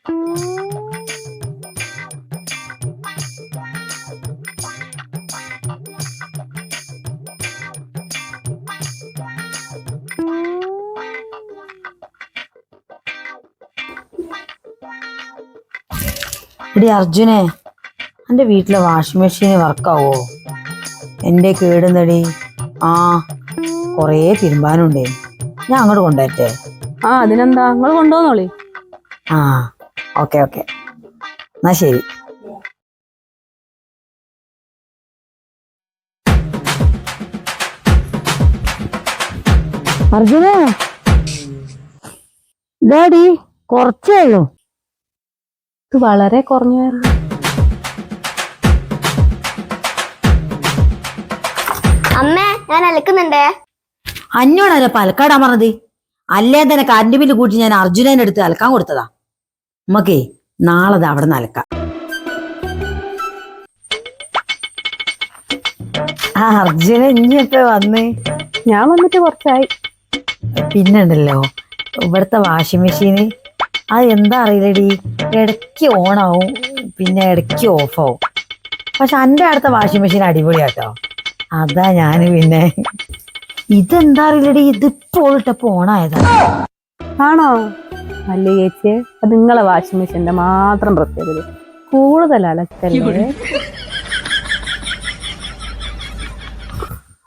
എടി അർജുനെ, എൻ്റെ വീട്ടിലെ വാഷിംഗ് മെഷീൻ വർക്കാവോ? എൻ്റെ കേടുന്നടി. ആ, കുറേ തിരുമ്പാനുണ്ടേ. ഞാൻ അങ്ങോട്ട് കൊണ്ടുവരട്ടെ? അതിനെന്താ, നിങ്ങൾ കൊണ്ടുപോന്നോളി. ആ, ഓക്കെ ഓക്കെ, എന്നാ ശരി. അർജുനെ, ഇതാടി കുറച്ചേ ഉള്ളൂ. ഇത് വളരെ കുറഞ്ഞായിരുന്നു. അമ്മേ, ഞാൻ അലക്കുന്നുണ്ടേ. അന്നോടല്ലേ പലക്കാടാൻ പറഞ്ഞത്? അല്ലേ തന്നെ കറണ്ട് ബില്ല് കൂട്ടി ഞാൻ അർജുനന്റെ അടുത്ത് അലക്കാൻ കൊടുത്തതാ. നമ്മക്കേ നാളെ അത് അവിടെ നിന്ന് അലക്കാം. ആ അർജുന ഇനിയപ്പോ വന്ന്? ഞാൻ വന്നിട്ട് കുറച്ചായി. പിന്നുണ്ടല്ലോ ഇവിടുത്തെ വാഷിംഗ് മെഷീന്, അത് എന്താ അറിയില്ലടി, ഇടയ്ക്ക് ഓണാവും പിന്നെ ഇടയ്ക്ക് ഓഫാവും. പക്ഷെ എൻ്റെ അടുത്ത വാഷിംഗ് മെഷീൻ അടിപൊളിയാട്ടോ. അതാ ഞാൻ പിന്നെ ഇതെന്താ അറിയില്ലടി, ഇതിപ്പോൾ ഇട്ടപ്പോ ഓണായതാ. ആണോ? അല്ല ചേച്ചി, അത് നിങ്ങളെ വാഷിംഗ് മെഷീന്റെ മാത്രം പ്രത്യേകത. കൂടുതൽ അലക്കല്ലേ.